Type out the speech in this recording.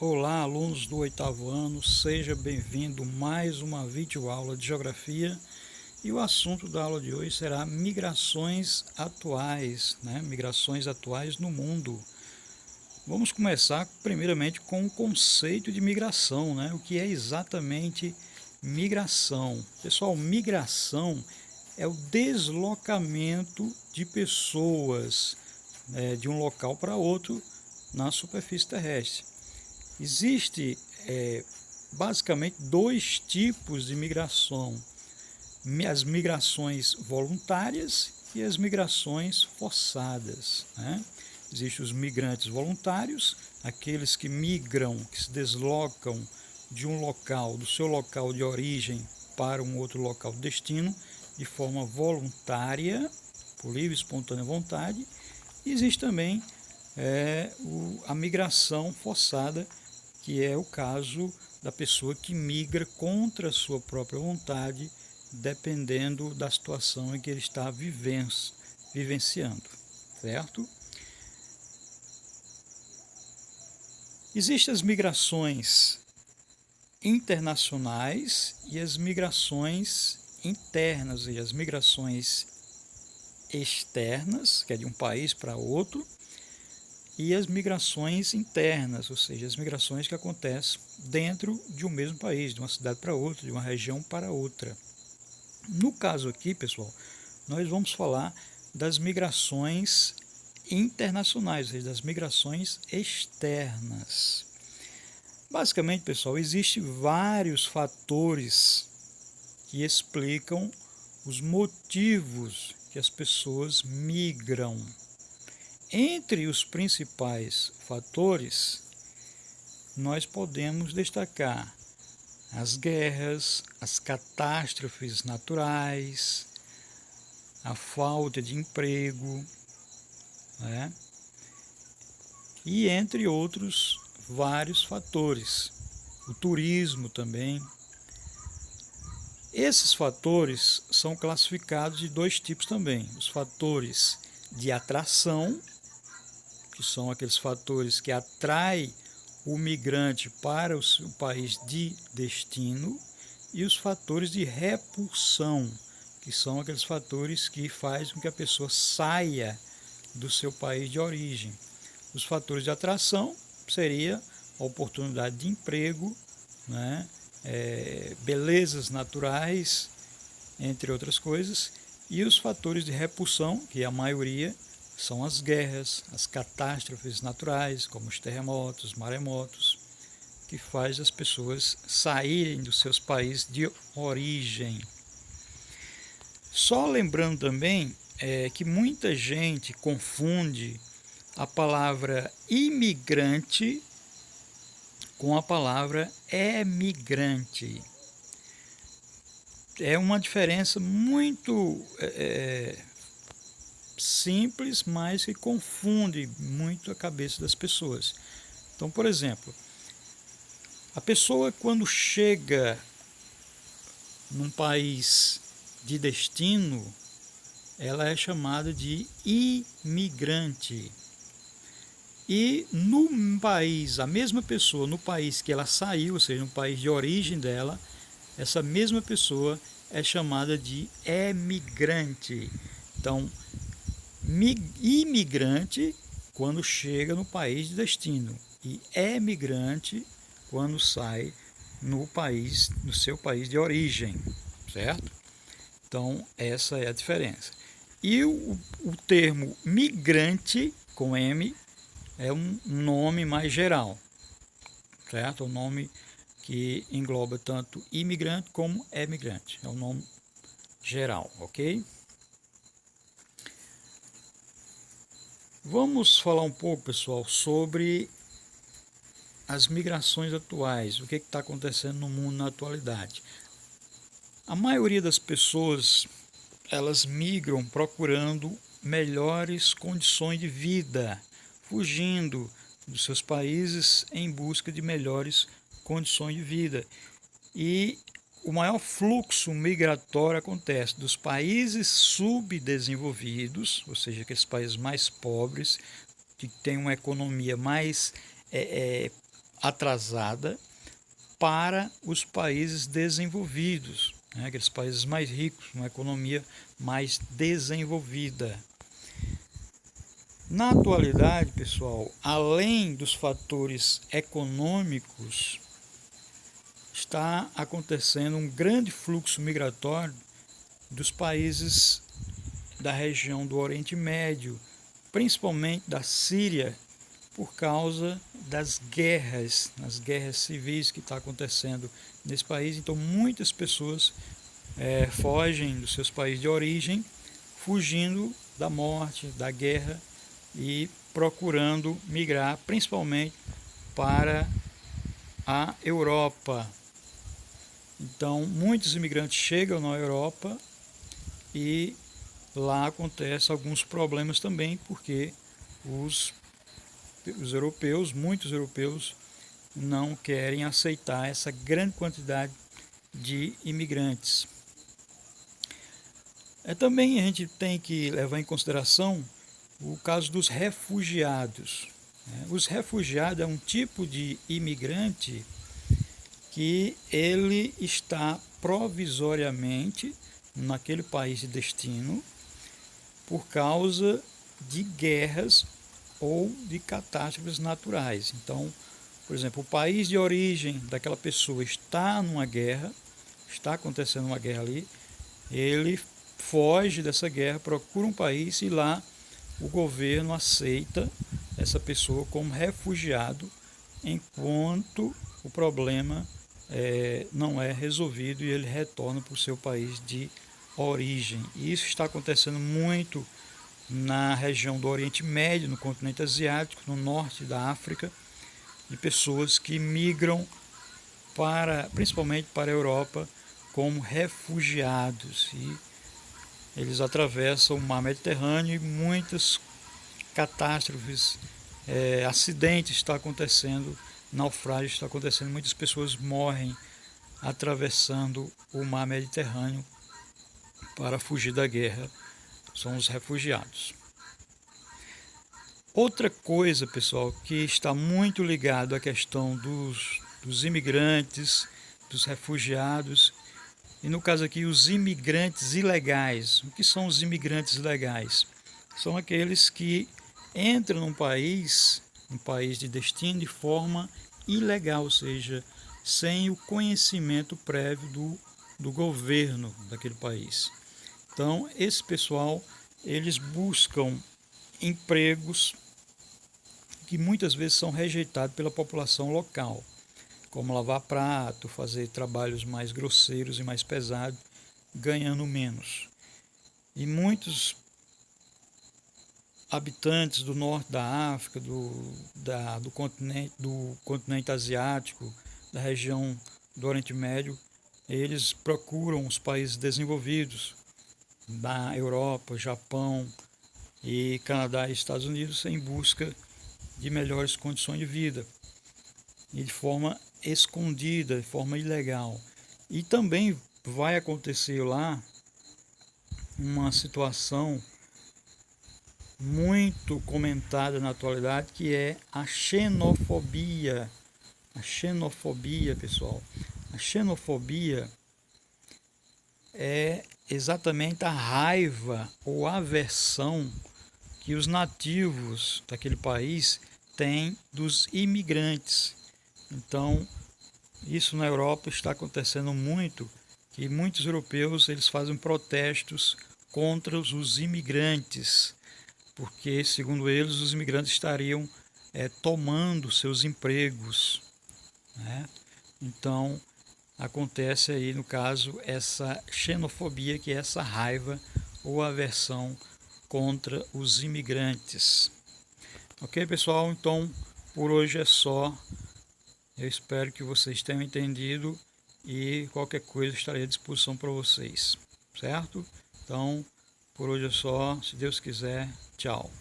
Olá, alunos do oitavo ano, seja bem-vindo a mais uma videoaula de Geografia e o assunto da aula de hoje será migrações atuais, Migrações atuais no mundo. Vamos começar primeiramente com o conceito de migração, O que é exatamente migração? Pessoal, migração é o deslocamento de pessoas de um local para outro na superfície terrestre. Existe basicamente dois tipos de migração: as migrações voluntárias e as migrações forçadas. Existem os migrantes voluntários, aqueles que migram, que se deslocam de um local, do seu local de origem para um outro local de destino, de forma voluntária, por livre e espontânea vontade. E existe também a migração forçada, que é o caso da pessoa que migra contra a sua própria vontade, dependendo da situação em que ele está vivenciando, certo? Existem as migrações internacionais e as migrações internas, e as migrações externas, que é de um país para outro, e as migrações internas, ou seja, as migrações que acontecem dentro de um mesmo país, de uma cidade para outra, de uma região para outra. No caso aqui, pessoal, nós vamos falar das migrações internacionais, ou seja, das migrações externas. Basicamente, pessoal, existem vários fatores que explicam os motivos que as pessoas migram. Entre os principais fatores, nós podemos destacar as guerras, as catástrofes naturais, a falta de emprego, e entre outros vários fatores. O turismo também. Esses fatores são classificados de dois tipos também: os fatores de atração, que são aqueles fatores que atraem o migrante para o seu país de destino, e os fatores de repulsão, que são aqueles fatores que fazem com que a pessoa saia do seu país de origem. Os fatores de atração seria a oportunidade de emprego, belezas naturais, entre outras coisas, e os fatores de repulsão, que a maioria são as guerras, as catástrofes naturais, como os terremotos, maremotos, que faz as pessoas saírem dos seus países de origem. Só lembrando também que muita gente confunde a palavra imigrante com a palavra emigrante. É uma diferença muito simples, mas que confunde muito a cabeça das pessoas. Então, por exemplo, a pessoa, quando chega num país de destino, ela é chamada de imigrante. E no país, a mesma pessoa, no país que ela saiu, ou seja, no país de origem dela, essa mesma pessoa é chamada de emigrante. Então, imigrante quando chega no país de destino e emigrante quando sai no seu país de origem, certo? Então, essa é a diferença. E o termo migrante, com M, é um nome mais geral, certo? É um nome que engloba tanto imigrante como emigrante. É um nome geral, ok? Vamos falar um pouco, pessoal, sobre as migrações atuais, o que está acontecendo no mundo na atualidade. A maioria das pessoas, elas migram procurando melhores condições de vida, fugindo dos seus países em busca de melhores condições de vida. E o maior fluxo migratório acontece dos países subdesenvolvidos, ou seja, aqueles países mais pobres, que têm uma economia mais atrasada para os países desenvolvidos, né? Aqueles países mais ricos, uma economia mais desenvolvida. Na atualidade, pessoal, além dos fatores econômicos, está acontecendo um grande fluxo migratório dos países da região do Oriente Médio, principalmente da Síria, por causa das guerras, as guerras civis que estão acontecendo nesse país. Então muitas pessoas fogem dos seus países de origem, fugindo da morte, da guerra e procurando migrar principalmente para a Europa. Então muitos imigrantes chegam na Europa e lá acontecem alguns problemas também, porque os europeus, muitos europeus, não querem aceitar essa grande quantidade de imigrantes. Também a gente tem que levar em consideração o caso dos refugiados. Os refugiados é um tipo de imigrante que ele está provisoriamente naquele país de destino por causa de guerras ou de catástrofes naturais. Então, por exemplo, o país de origem daquela pessoa está numa guerra, está acontecendo uma guerra ali, ele foge dessa guerra, procura um país e lá o governo aceita essa pessoa como refugiado enquanto o problema não é resolvido e ele retorna para o seu país de origem. E isso está acontecendo muito na região do Oriente Médio, no continente asiático, no norte da África, de pessoas que migram principalmente para a Europa como refugiados. E eles atravessam o mar Mediterrâneo e muitas catástrofes, acidentes estão acontecendo, naufrágios estão acontecendo, muitas pessoas morrem atravessando o mar Mediterrâneo para fugir da guerra. São os refugiados. Outra coisa, pessoal, que está muito ligado à questão dos imigrantes, dos refugiados, e no caso aqui os imigrantes ilegais. O que são os imigrantes ilegais? São aqueles que entram num país de destino de forma ilegal, ou seja, sem o conhecimento prévio do governo daquele país. Então, esse pessoal, eles buscam empregos que muitas vezes são rejeitados pela população local, como lavar prato, fazer trabalhos mais grosseiros e mais pesados, ganhando menos. E muitos habitantes do norte da África, do continente asiático, da região do Oriente Médio, eles procuram os países desenvolvidos, da Europa, Japão e Canadá e Estados Unidos, em busca de melhores condições de vida e de forma escondida, de forma ilegal. E também vai acontecer lá uma situação muito comentada na atualidade, que é a xenofobia. A xenofobia, pessoal. A xenofobia é exatamente a raiva ou aversão que os nativos daquele país têm dos imigrantes. Então, isso na Europa está acontecendo muito, que muitos europeus eles fazem protestos contra os imigrantes, porque, segundo eles, os imigrantes estariam tomando seus empregos, né? Então, acontece aí, no caso, essa xenofobia, que é essa raiva ou aversão contra os imigrantes. Ok, pessoal? Então, por hoje é só. Eu espero que vocês tenham entendido e qualquer coisa estarei à disposição para vocês, certo? Então, por hoje é só. Se Deus quiser, tchau.